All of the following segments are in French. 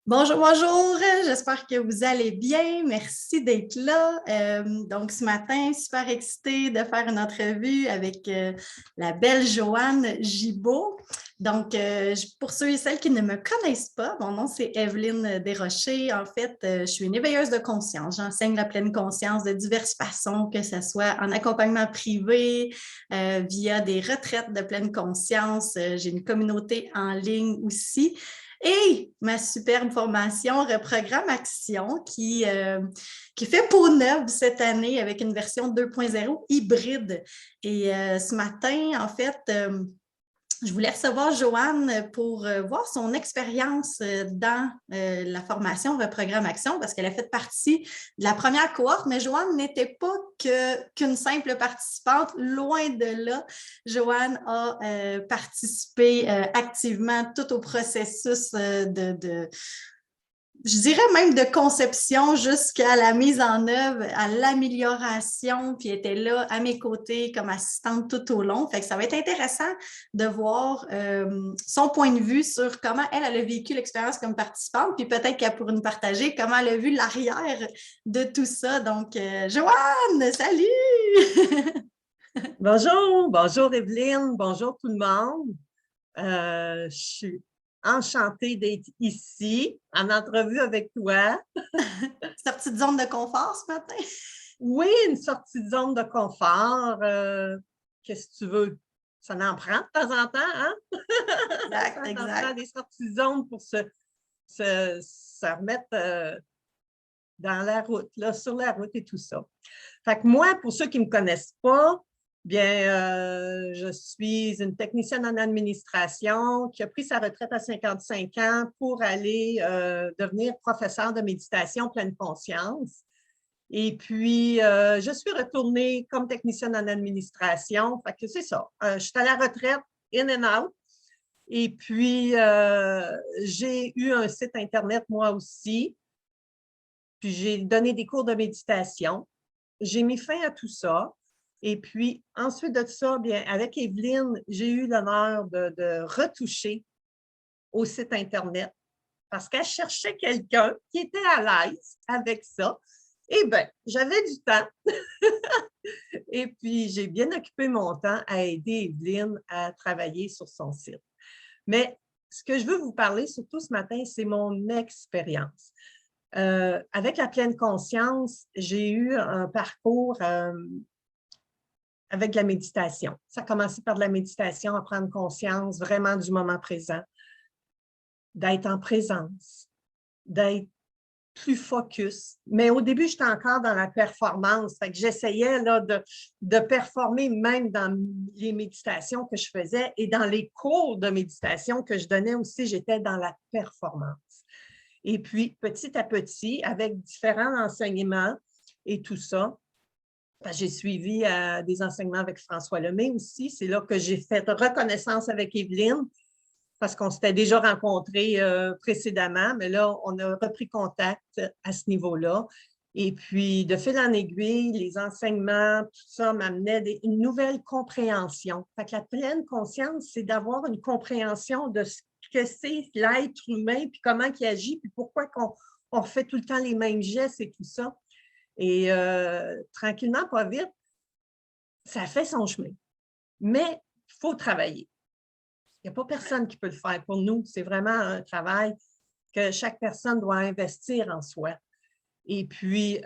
Bonjour, bonjour, j'espère que vous allez bien. Merci d'être là. Donc, ce matin, super excitée de faire une entrevue avec la belle Joanne Gibault. Donc, pour ceux et celles qui ne me connaissent pas, mon nom, c'est Evelyne Desrochers. En fait, je suis une éveilleuse de conscience. J'enseigne la pleine conscience de diverses façons, que ce soit en accompagnement privé, via des retraites de pleine conscience. J'ai une communauté en ligne aussi. Et ma superbe formation Reprogramme Action qui fait peau neuve cette année avec une version 2.0 hybride. Et ce matin, en fait, je voulais recevoir Joanne pour voir son expérience dans la formation Reprogramme Action parce qu'elle a fait partie de la première cohorte, mais Joanne n'était pas qu'une simple participante, loin de là. Joanne a participé activement tout au processus je dirais même de conception jusqu'à la mise en œuvre, à l'amélioration, puis elle était là à mes côtés comme assistante tout au long. Fait que ça va être intéressant de voir son point de vue sur comment elle a vécu l'expérience comme participante, puis peut-être qu'elle pourrait nous partager comment elle a vu l'arrière de tout ça. Donc, Joanne, salut! Bonjour, bonjour Evelyne, bonjour tout le monde. Je suis enchantée d'être ici en entrevue avec toi. Sortie de zone de confort ce matin? Oui, une sortie de zone de confort. Qu'est-ce que tu veux? Ça en prend de temps en temps, hein? Exact, Ça en prend exact. des sorties de zone pour se remettre dans la route, là, sur la route et tout ça. Fait que moi, pour ceux qui ne me connaissent pas, bien, je suis une technicienne en administration qui a pris sa retraite à 55 ans pour aller devenir professeure de méditation pleine conscience. Et puis, je suis retournée comme technicienne en administration. Fait que c'est ça. Je suis à la retraite, in and out. Et puis, j'ai eu un site Internet moi aussi. Puis, j'ai donné des cours de méditation. J'ai mis fin à tout ça. Et puis, ensuite de ça, bien, avec Evelyne, j'ai eu l'honneur de retoucher au site Internet parce qu'elle cherchait quelqu'un qui était à l'aise avec ça. Eh bien, j'avais du temps. Et puis, j'ai bien occupé mon temps à aider Evelyne à travailler sur son site. Mais ce que je veux vous parler surtout ce matin, c'est mon expérience. Avec la pleine conscience, j'ai eu un parcours avec la méditation. Ça a commencé par de la méditation, à prendre conscience vraiment du moment présent, d'être en présence, d'être plus focus. Mais au début, j'étais encore dans la performance. Fait que j'essayais là, de performer même dans les méditations que je faisais et dans les cours de méditation que je donnais aussi, j'étais dans la performance. Et puis, petit à petit, avec différents enseignements et tout ça, j'ai suivi des enseignements avec François Lemay aussi. C'est là que j'ai fait reconnaissance avec Evelyne parce qu'on s'était déjà rencontrés précédemment, mais là, on a repris contact à ce niveau-là. Et puis, de fil en aiguille, les enseignements, tout ça m'amenait une nouvelle compréhension. Fait que la pleine conscience, c'est d'avoir une compréhension de ce que c'est l'être humain, puis comment il agit, puis pourquoi on fait tout le temps les mêmes gestes et tout ça. Et tranquillement, pas vite, ça fait son chemin. Mais il faut travailler. Il n'y a pas personne qui peut le faire pour nous. C'est vraiment un travail que chaque personne doit investir en soi. Et puis,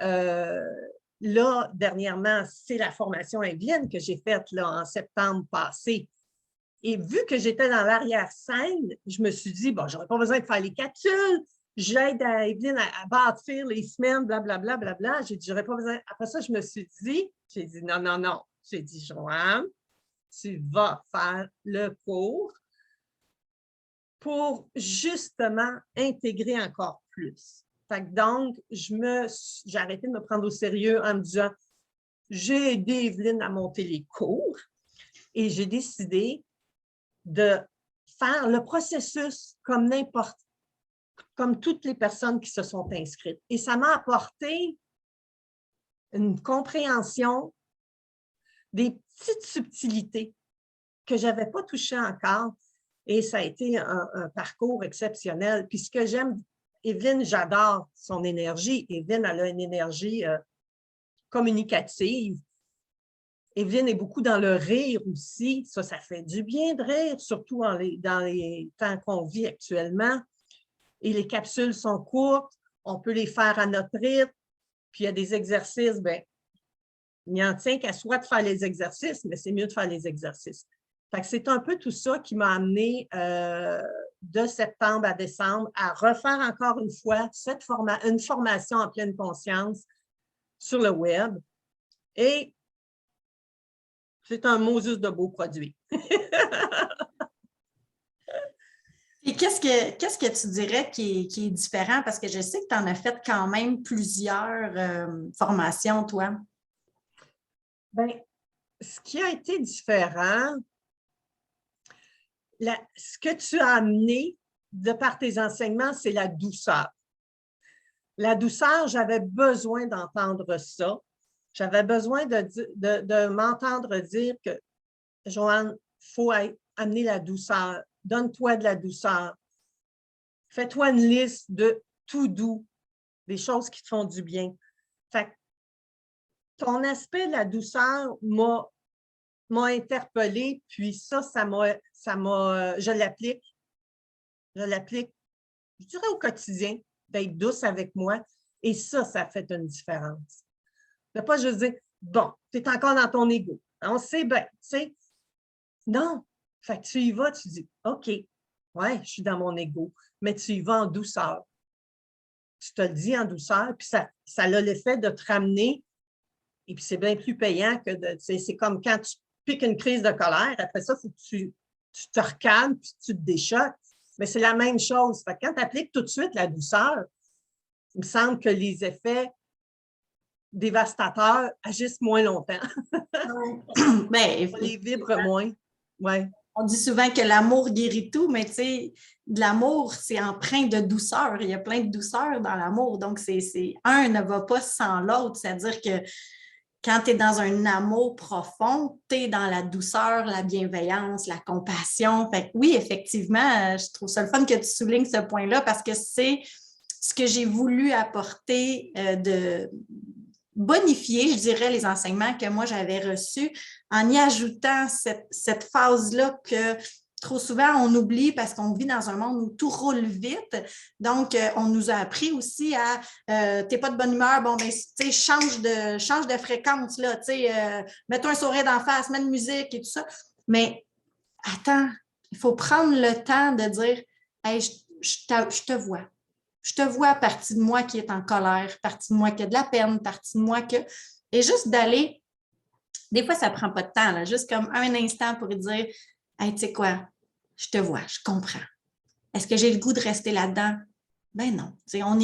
là, dernièrement, c'est la formation Evelyne que j'ai faite là, en septembre passé. Et vu que j'étais dans l'arrière-scène, je me suis dit, bon, j'aurais pas besoin de faire les capsules. J'aide à Evelyne à bâtir les semaines, blablabla, blablabla. J'ai dit, j'aurais pas besoin. Après ça, je me suis dit, j'ai dit, non, non, non. J'ai dit, Joanne, tu vas faire le cours pour justement intégrer encore plus. Fait que donc, j'ai arrêté de me prendre au sérieux en me disant, j'ai aidé Evelyne à monter les cours et j'ai décidé de faire le processus comme toutes les personnes qui se sont inscrites. Et ça m'a apporté une compréhension des petites subtilités que je n'avais pas touchées encore. Et ça a été un parcours exceptionnel. Puis ce que j'aime Evelyne, j'adore son énergie. Evelyne, elle a une énergie communicative. Evelyne est beaucoup dans le rire aussi. Ça fait du bien de rire, surtout dans les temps qu'on vit actuellement. Et les capsules sont courtes. On peut les faire à notre rythme. Puis il y a des exercices, bien, il n'y en tient qu'à soi de faire les exercices, mais c'est mieux de faire les exercices. Fait que c'est un peu tout ça qui m'a amené de septembre à décembre à refaire encore une fois une formation en pleine conscience sur le web. Et c'est un Moses de beau produit. Et qu'est-ce que tu dirais qui est différent? Parce que je sais que tu en as fait quand même plusieurs formations, toi. Bien, ce qui a été différent, ce que tu as amené de par tes enseignements, c'est la douceur. La douceur, j'avais besoin d'entendre ça. J'avais besoin de m'entendre dire que, Joanne, il faut amener la douceur. Donne-toi de la douceur. Fais-toi une liste de tout doux, des choses qui te font du bien. Fait que ton aspect de la douceur m'a interpellée, puis je l'applique, je dirais au quotidien, d'être douce avec moi, et ça fait une différence. De ne pas juste dire, bon, tu es encore dans ton ego, on sait bien, tu sais. Non, fait que tu y vas, tu dis, OK, ouais, je suis dans mon ego, mais tu y vas en douceur. Tu te le dis en douceur, puis ça a l'effet de te ramener. Et puis, c'est bien plus payant que c'est comme quand tu piques une crise de colère. Après ça, il faut que tu te recalmes puis tu te déchoques. Mais c'est la même chose. Fait que quand tu appliques tout de suite la douceur, il me semble que les effets dévastateurs agissent moins longtemps. Ben, On les vibre moins. Ouais. On dit souvent que l'amour guérit tout, mais tu sais, de l'amour, c'est empreint de douceur. Il y a plein de douceur dans l'amour. Donc, un ne va pas sans l'autre. C'est-à-dire que quand tu es dans un amour profond, tu es dans la douceur, la bienveillance, la compassion. Fait que oui, effectivement, je trouve ça le fun que tu soulignes ce point-là parce que c'est ce que j'ai voulu apporter de bonifier, je dirais, les enseignements que moi j'avais reçus en y ajoutant cette phase-là que trop souvent, on oublie parce qu'on vit dans un monde où tout roule vite. Donc, on nous a appris aussi à t'es pas de bonne humeur, bon, ben, tu sais, change de fréquence, là, tu sais, mets-toi un sourire d'en face, mets de musique et tout ça. Mais attends, il faut prendre le temps de dire, hey, je te vois. Je te vois partie de moi qui est en colère, partie de moi qui a de la peine, partie de moi que. Et juste d'aller, des fois, ça ne prend pas de temps, là, juste comme un instant pour dire, hey, tu sais quoi, je te vois, je comprends. Est-ce que j'ai le goût de rester là-dedans? Ben non. On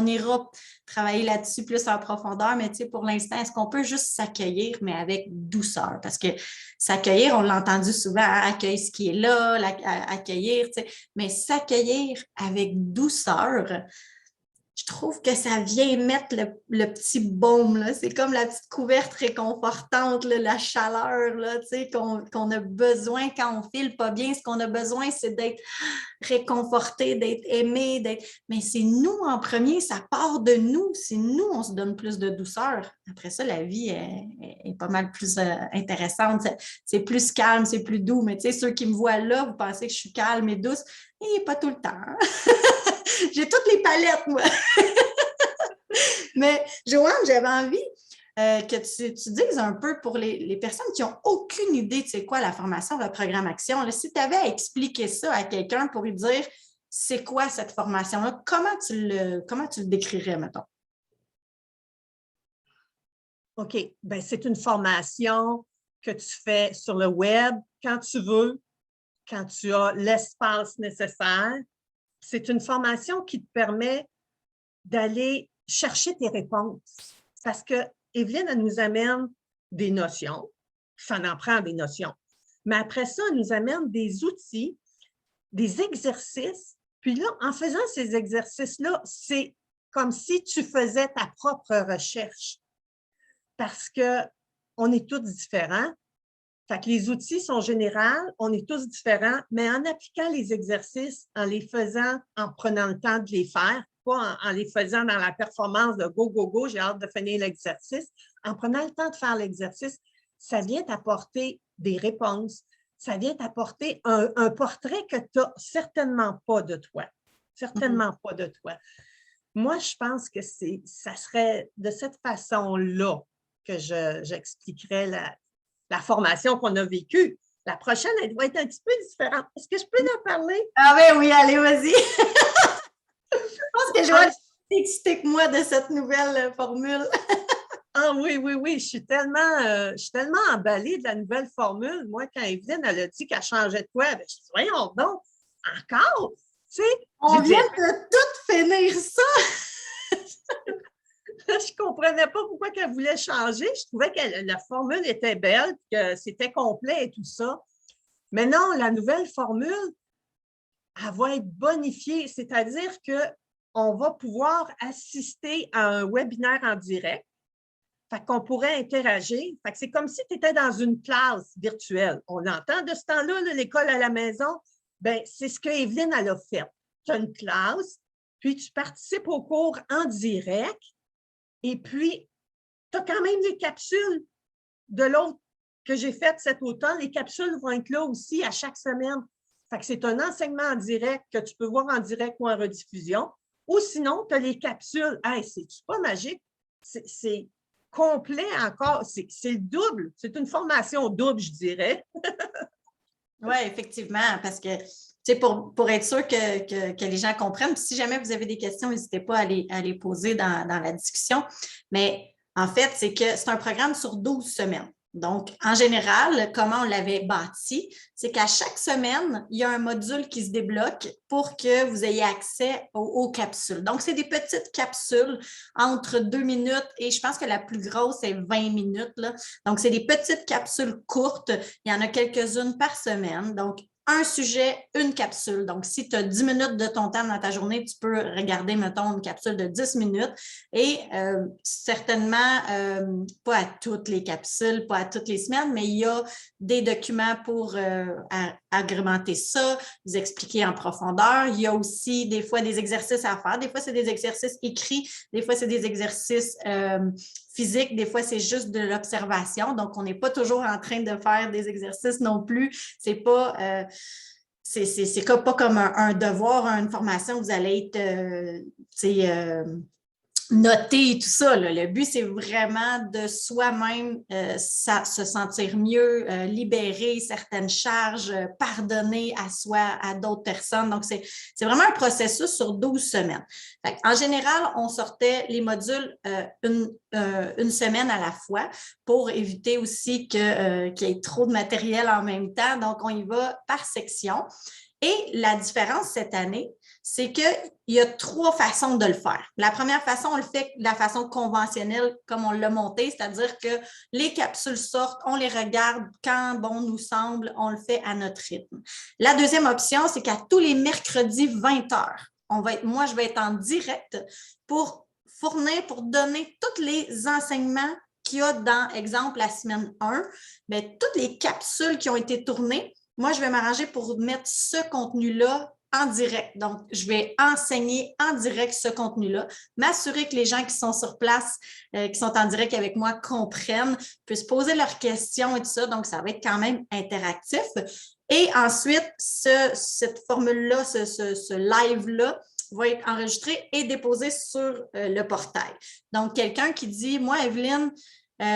ira travailler là-dessus plus en profondeur, mais pour l'instant, est-ce qu'on peut juste s'accueillir, mais avec douceur? Parce que s'accueillir, on l'a entendu souvent, hein, accueillir ce qui est là, accueillir, mais s'accueillir avec douceur, je trouve que ça vient mettre le petit baume, là. C'est comme la petite couverte réconfortante, là, la chaleur là, qu'on a besoin quand on file pas bien. Ce qu'on a besoin, c'est d'être réconforté, d'être aimé, mais c'est nous en premier, ça part de nous. C'est nous, on se donne plus de douceur. Après ça, la vie est pas mal plus intéressante. C'est plus calme, c'est plus doux. Mais ceux qui me voient là, vous pensez que je suis calme et douce. Et pas tout le temps. Hein? J'ai toutes les palettes, moi. Mais Joanne, j'avais envie que tu dises un peu pour les personnes qui n'ont aucune idée de c'est quoi la formation Reprogramme Action. Là, si tu avais à expliquer ça à quelqu'un pour lui dire c'est quoi cette formation-là, comment tu le décrirais, mettons? OK. Bien, c'est une formation que tu fais sur le web quand tu veux, quand tu as l'espace nécessaire. C'est une formation qui te permet d'aller chercher tes réponses. Parce que Evelyne, elle nous amène des notions. Ça en prend des notions. Mais après ça, elle nous amène des outils, des exercices. Puis là, en faisant ces exercices-là, c'est comme si tu faisais ta propre recherche. Parce qu'on est tous différents. Fait que les outils sont généraux, on est tous différents, mais en appliquant les exercices, en les faisant, en prenant le temps de les faire, pas en les faisant dans la performance de go, go, go, j'ai hâte de finir l'exercice. En prenant le temps de faire l'exercice, ça vient t'apporter des réponses, ça vient t'apporter un portrait que tu n'as certainement pas de toi. Certainement pas de toi. Moi, je pense que ça serait de cette façon-là que j'expliquerais la formation qu'on a vécue. La prochaine, elle doit être un petit peu différente. Est-ce que je peux en parler? Ah ben oui, allez, vas-y. Je pense que je vais être plus excitée que moi de cette nouvelle formule. Ah oui, oui, oui, je suis tellement emballée de la nouvelle formule. Moi, quand Evelyne, elle a dit qu'elle changeait de quoi, ben, je dis, voyons donc, encore? Tu sais, On vient de tout finir ça! je ne comprenais pas pourquoi elle voulait changer. Je trouvais que la formule était belle, que c'était complet et tout ça. Mais non, la nouvelle formule, elle va être bonifiée, c'est-à-dire qu'on va pouvoir assister à un webinaire en direct. Fait qu'on pourrait interagir. Fait que c'est comme si tu étais dans une classe virtuelle. On entend de ce temps-là, l'école à la maison. Bien, c'est ce que Evelyne elle a fait. Tu as une classe, puis tu participes au cours en direct, et puis tu as quand même les capsules de l'autre que j'ai faites cet automne. Les capsules vont être là aussi à chaque semaine. Fait que c'est un enseignement en direct que tu peux voir en direct ou en rediffusion. Ou sinon, tu as les capsules. Hey, c'est-tu pas magique? C'est complet encore. C'est le double. C'est une formation double, je dirais. Oui, effectivement, parce que pour être sûr que les gens comprennent, puis si jamais vous avez des questions, n'hésitez pas à les poser dans la discussion. Mais en fait, c'est que c'est un programme sur 12 semaines. Donc, en général, comment on l'avait bâti, c'est qu'à chaque semaine, il y a un module qui se débloque pour que vous ayez accès aux capsules. Donc, c'est des petites capsules entre 2 minutes et je pense que la plus grosse est 20 minutes. Là. Donc, c'est des petites capsules courtes. Il y en a quelques-unes par semaine. Donc, un sujet, une capsule. Donc, si tu as 10 minutes de ton temps dans ta journée, tu peux regarder, mettons, une capsule de 10 minutes et certainement pas à toutes les capsules, pas à toutes les semaines, mais il y a des documents pour agrémenter ça, vous expliquer en profondeur. Il y a aussi des fois des exercices à faire. Des fois, c'est des exercices écrits, des fois, c'est des exercices physique, des fois, c'est juste de l'observation. Donc, on n'est pas toujours en train de faire des exercices non plus. C'est pas... c'est pas comme un devoir, une formation, vous allez être noter et tout ça. Là. Le but, c'est vraiment de soi-même se sentir mieux, libérer certaines charges, pardonner à soi, à d'autres personnes. Donc, c'est vraiment un processus sur 12 semaines. En général, on sortait les modules une semaine à la fois pour éviter aussi qu'il y ait trop de matériel en même temps. Donc, on y va par section. Et la différence cette année, c'est qu'il y a 3 façons de le faire. La première façon, on le fait de la façon conventionnelle, comme on l'a monté, c'est-à-dire que les capsules sortent, on les regarde quand bon nous semble, on le fait à notre rythme. La deuxième option, c'est qu'à tous les mercredis 20h, moi, je vais être en direct pour donner tous les enseignements qu'il y a dans, exemple, la semaine 1, mais toutes les capsules qui ont été tournées, moi, je vais m'arranger pour mettre ce contenu-là en direct. Donc, je vais enseigner en direct ce contenu-là, m'assurer que les gens qui sont sur place, qui sont en direct avec moi, comprennent, puissent poser leurs questions et tout ça. Donc, ça va être quand même interactif. Et ensuite, cette formule-là, ce live-là, va être enregistré et déposé sur le portail. Donc, quelqu'un qui dit, moi, Evelyne,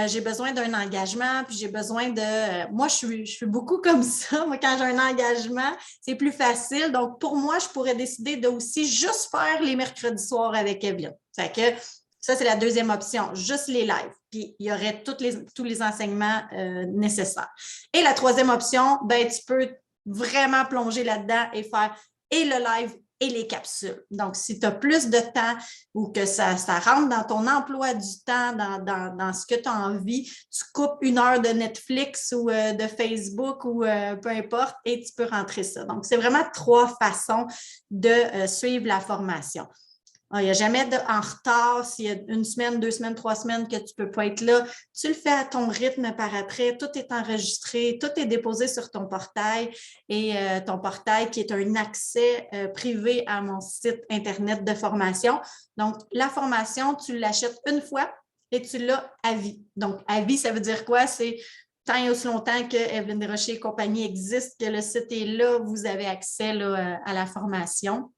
j'ai besoin d'un engagement, puis j'ai besoin de... moi, je suis beaucoup comme ça. Moi, quand j'ai un engagement, c'est plus facile. Donc, pour moi, je pourrais décider de aussi juste faire les mercredis soirs avec Evelyne. Fait que ça, c'est la deuxième option, juste les lives. Puis, il y aurait tous les enseignements nécessaires. Et la troisième option, ben, tu peux vraiment plonger là-dedans et faire et le live et les capsules. Donc, si tu as plus de temps ou que ça rentre dans ton emploi du temps, dans ce que tu as envie, tu coupes 1 heure de Netflix ou de Facebook ou peu importe et tu peux rentrer ça. Donc, c'est vraiment 3 façons de suivre la formation. Il n'y a jamais en retard, s'il y a 1 semaine, 2 semaines, 3 semaines que tu ne peux pas être là. Tu le fais à ton rythme par après. Tout est enregistré, tout est déposé sur ton portail et ton portail qui est un accès privé à mon site Internet de formation. Donc, la formation, tu l'achètes une fois et tu l'as à vie. Donc, à vie, ça veut dire quoi? C'est tant et aussi longtemps que Evelyne Desrochers et compagnie existe, que le site est là, vous avez accès là, à la formation.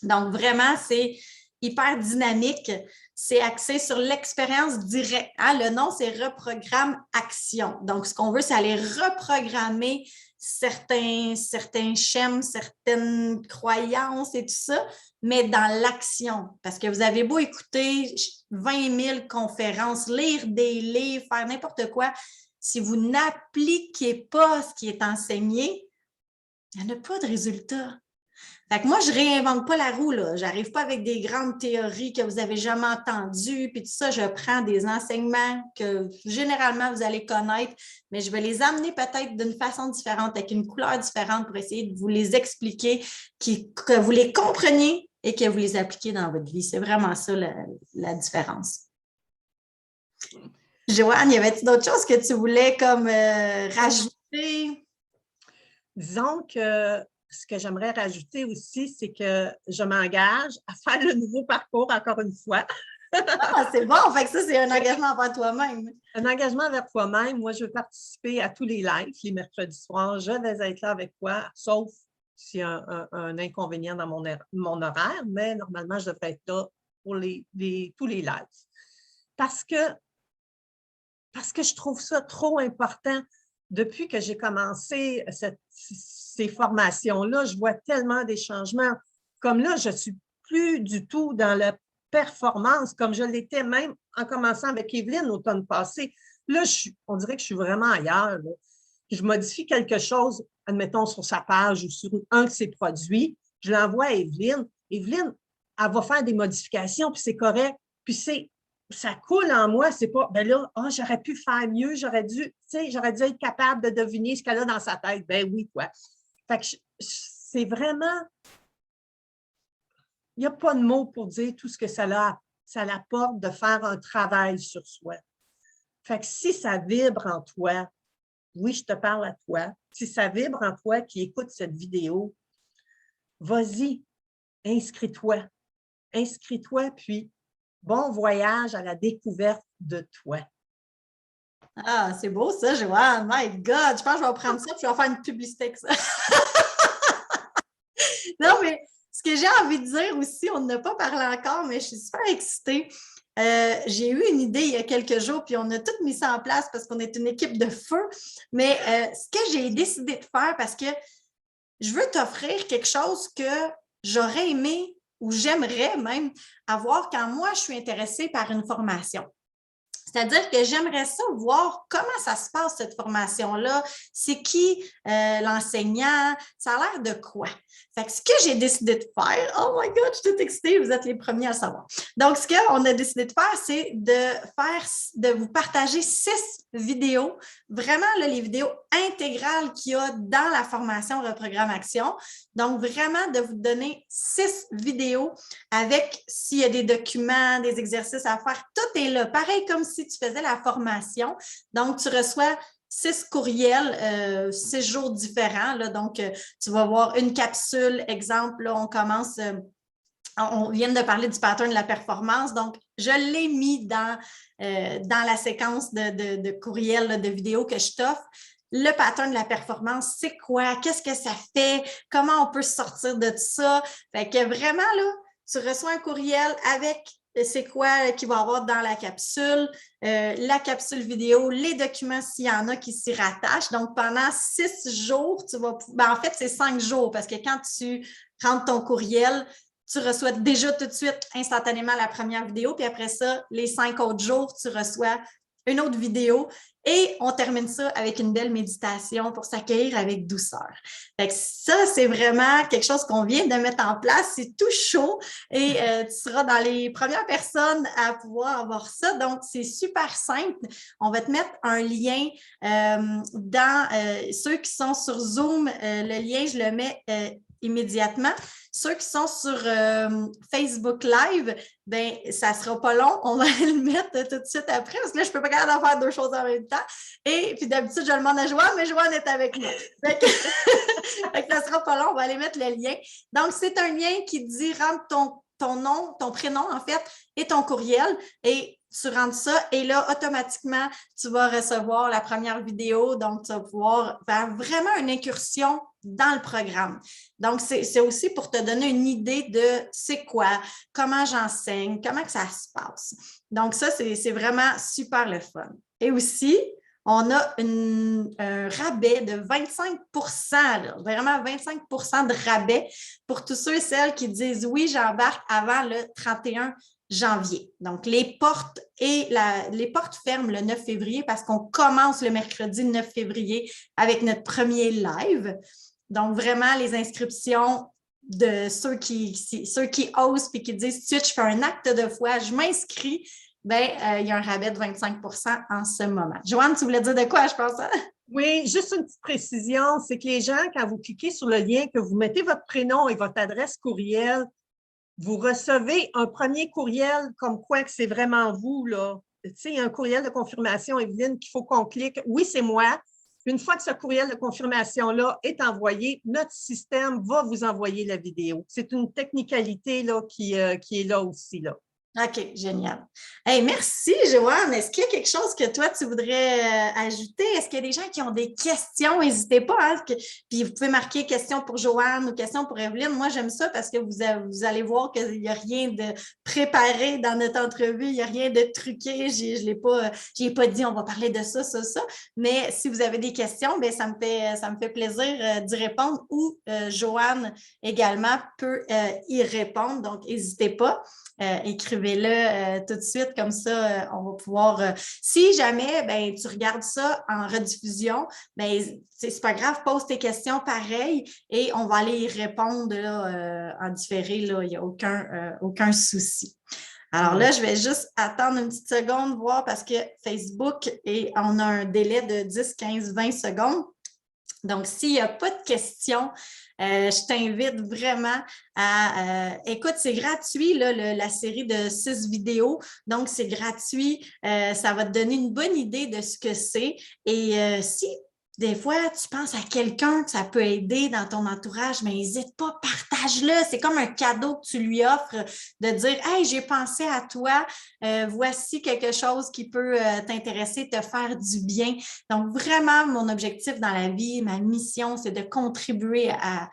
Donc, vraiment, c'est hyper dynamique. C'est axé sur l'expérience directe. Hein? Le nom, c'est Reprogramme Action. Donc, ce qu'on veut, c'est aller reprogrammer certains schèmes, certaines croyances et tout ça, mais dans l'action. Parce que vous avez beau écouter 20 000 conférences, lire des livres, faire n'importe quoi, si vous n'appliquez pas ce qui est enseigné, il n'y en a pas de résultat. Fait que moi, je ne réinvente pas la roue, là. Je n'arrive pas avec des grandes théories que vous n'avez jamais entendues, puis tout ça, je prends des enseignements que généralement vous allez connaître, mais je vais les amener peut-être d'une façon différente, avec une couleur différente pour essayer de vous les expliquer, que vous les compreniez et que vous les appliquiez dans votre vie. C'est vraiment ça la différence. Joanne, y avait-il d'autres choses que tu voulais comme rajouter? Disons que ce que j'aimerais rajouter aussi, c'est que je m'engage à faire le nouveau parcours encore une fois. Ah, c'est bon, fait que ça, c'est un engagement envers toi-même. Un engagement envers toi-même. Moi, je veux participer à tous les lives les mercredis soirs. Je vais être là avec toi, sauf s'il y a un inconvénient dans mon horaire, mais normalement, je devrais être là pour tous les lives. Parce que je trouve ça trop important. Depuis que j'ai commencé ces formations-là, je vois tellement des changements. Comme là, je ne suis plus du tout dans la performance, comme je l'étais même en commençant avec Evelyne l'automne passé. Là, on dirait que je suis vraiment ailleurs. Là. Je modifie quelque chose, admettons, sur sa page ou sur un de ses produits. Je l'envoie à Evelyne. Evelyne, elle va faire des modifications, puis c'est correct. Puis ça coule en moi, c'est pas, ben là, j'aurais pu faire mieux, j'aurais dû être capable de deviner ce qu'elle a dans sa tête. Ben oui, quoi. Fait que c'est vraiment, il n'y a pas de mots pour dire tout ce que ça l'apporte de faire un travail sur soi. Fait que si ça vibre en toi, oui, je te parle à toi, si ça vibre en toi qui écoute cette vidéo, vas-y, inscris-toi. Inscris-toi, puis bon voyage à la découverte de toi. Ah, c'est beau ça, Joanne. My God, je pense que je vais prendre ça et je vais faire une publicité avec ça. Non, mais ce que j'ai envie de dire aussi, on n'a pas parlé encore, mais je suis super excitée. J'ai eu une idée il y a quelques jours, puis on a tout mis ça en place parce qu'on est une équipe de feu. Mais ce que j'ai décidé de faire, parce que je veux t'offrir quelque chose que j'aurais aimé ou j'aimerais même avoir quand moi, je suis intéressée par une formation. C'est-à-dire que j'aimerais ça voir comment ça se passe, cette formation-là. C'est qui l'enseignant? Ça a l'air de quoi? Fait que ce que j'ai décidé de faire, oh my God, je suis toute excitée, vous êtes les premiers à le savoir. Donc, ce qu'on a décidé de faire, c'est de vous partager 6 vidéos, vraiment là, les vidéos intégrales qu'il y a dans la formation Reprogramme Action. Donc, vraiment de vous donner 6 vidéos avec s'il y a des documents, des exercices à faire, tout est là. Pareil comme si tu faisais la formation. Donc, tu reçois 6 courriels, 6 jours différents. Là. Donc, tu vas voir une capsule. Exemple, là, on vient de parler du pattern de la performance. Donc, je l'ai mis dans la séquence de courriels, là, de vidéos que je t'offre. Le pattern de la performance, c'est quoi? Qu'est-ce que ça fait? Comment on peut sortir de ça? Fait que vraiment, là, tu reçois un courriel avec c'est quoi qu'il va y avoir dans la capsule vidéo, les documents s'il y en a qui s'y rattachent. Donc, pendant 6 jours, tu vas... Ben, en fait, c'est 5 jours parce que quand tu rentres ton courriel, tu reçois déjà tout de suite instantanément la première vidéo, puis après ça, les 5 autres jours, tu reçois une autre vidéo et on termine ça avec une belle méditation pour s'accueillir avec douceur. Fait que ça, c'est vraiment quelque chose qu'on vient de mettre en place. C'est tout chaud et tu seras dans les premières personnes à pouvoir avoir ça. Donc, c'est super simple. On va te mettre un lien dans ceux qui sont sur Zoom. Le lien, je le mets immédiatement. Ceux qui sont sur Facebook Live, ben ça ne sera pas long. On va le mettre tout de suite après parce que là, je ne peux pas garder à faire deux choses en même temps. Et puis d'habitude, je demande à Joanne, mais Joanne est avec moi. Fait que ça ne sera pas long. On va aller mettre le lien. Donc, c'est un lien qui dit rentre ton nom, ton prénom, en fait, et ton courriel. Et tu rentres ça et là, automatiquement, tu vas recevoir la première vidéo. Donc, tu vas pouvoir faire vraiment une incursion dans le programme. Donc, c'est aussi pour te donner une idée de c'est quoi, comment j'enseigne, comment que ça se passe. Donc, ça, c'est vraiment super le fun. Et aussi, on a un rabais de 25 là, vraiment 25 de rabais pour tous ceux et celles qui disent oui, j'embarque avant le 31 janvier. Donc, les portes ferment le 9 février parce qu'on commence le mercredi 9 février avec notre premier live. Donc, vraiment, les inscriptions de ceux qui osent et qui disent « je fais un acte de foi, je m'inscris », il y a un rabais de 25 en ce moment. Joanne, tu voulais dire de quoi, je pense? Hein? Oui, juste une petite précision, c'est que les gens, quand vous cliquez sur le lien, que vous mettez votre prénom et votre adresse courriel, vous recevez un premier courriel comme quoi que c'est vraiment vous, là. Tu sais, il y a un courriel de confirmation, Evelyne, qu'il faut qu'on clique. Oui, c'est moi. Une fois que ce courriel de confirmation-là est envoyé, notre système va vous envoyer la vidéo. C'est une technicalité là, qui est là aussi, là. OK, génial. Hey, merci, Joanne. Est-ce qu'il y a quelque chose que toi, tu voudrais ajouter? Est-ce qu'il y a des gens qui ont des questions? N'hésitez pas. Hein, puis vous pouvez marquer question pour Joanne ou question pour Evelyne. Moi, j'aime ça parce que vous allez voir qu'il n'y a rien de préparé dans notre entrevue. Il n'y a rien de truqué. Je n'ai pas dit on va parler de ça, ça, ça. Mais si vous avez des questions, bien, ça me fait plaisir d'y répondre ou Joanne également peut y répondre. Donc, n'hésitez pas. Écrivez-le tout de suite, comme ça, on va pouvoir... si jamais tu regardes ça en rediffusion, c'est pas grave, pose tes questions pareil et on va aller y répondre là, en différé, là, il n'y a aucun souci. Alors là, je vais juste attendre une petite seconde, voir parce que Facebook, on a un délai de 10, 15, 20 secondes. Donc, s'il n'y a pas de questions, je t'invite vraiment à... écoute, c'est gratuit, là, la série de 6 vidéos. Donc, c'est gratuit. Ça va te donner une bonne idée de ce que c'est. Et si des fois, tu penses à quelqu'un que ça peut aider dans ton entourage, mais n'hésite pas, partage-le. C'est comme un cadeau que tu lui offres de dire « Hey, j'ai pensé à toi. Voici quelque chose qui peut t'intéresser, te faire du bien. » Donc, vraiment, mon objectif dans la vie, ma mission, c'est de contribuer à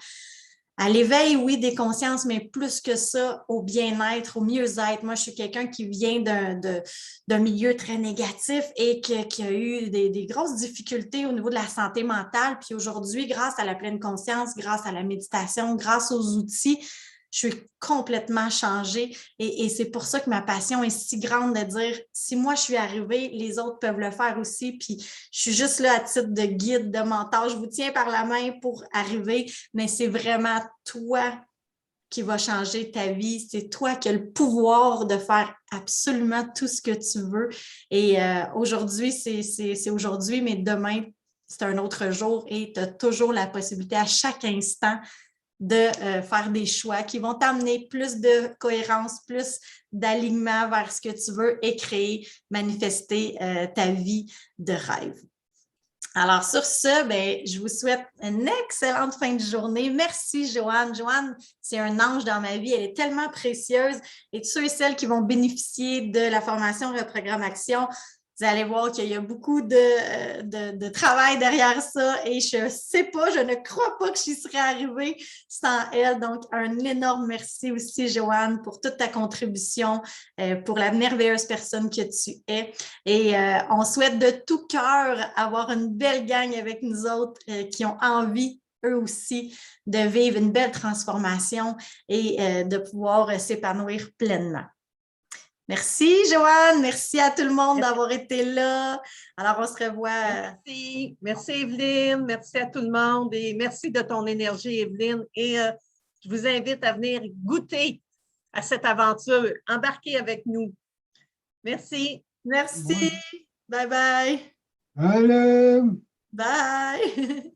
l'éveil, oui, des consciences, mais plus que ça, au bien-être, au mieux-être. Moi, je suis quelqu'un qui vient d'un milieu très négatif et qui a eu des grosses difficultés au niveau de la santé mentale. Puis aujourd'hui, grâce à la pleine conscience, grâce à la méditation, grâce aux outils, je suis complètement changée et c'est pour ça que ma passion est si grande de dire si moi je suis arrivée, les autres peuvent le faire aussi. Puis je suis juste là à titre de guide, de mentor. Je vous tiens par la main pour arriver, mais c'est vraiment toi qui va changer ta vie. C'est toi qui as le pouvoir de faire absolument tout ce que tu veux. Et aujourd'hui, c'est aujourd'hui, mais demain, c'est un autre jour et tu as toujours la possibilité à chaque instant de faire des choix qui vont t'amener plus de cohérence, plus d'alignement vers ce que tu veux et créer, manifester ta vie de rêve. Alors, sur ce, je vous souhaite une excellente fin de journée. Merci, Joanne. Joanne, c'est un ange dans ma vie. Elle est tellement précieuse. Et tous ceux et celles qui vont bénéficier de la formation Reprogramme Action, vous allez voir qu'il y a beaucoup de travail derrière ça et je ne sais pas, je ne crois pas que j'y serais arrivée sans elle. Donc, un énorme merci aussi, Joanne, pour toute ta contribution, pour la merveilleuse personne que tu es. Et on souhaite de tout cœur avoir une belle gang avec nous autres qui ont envie eux aussi de vivre une belle transformation et de pouvoir s'épanouir pleinement. Merci, Joanne. Merci à tout le monde d'avoir été là. Alors, on se revoit. Merci. Merci, Evelyne. Merci à tout le monde et merci de ton énergie, Evelyne. Et je vous invite à venir goûter à cette aventure. Embarquez avec nous. Merci. Merci. Bye bye. Allô. Bye.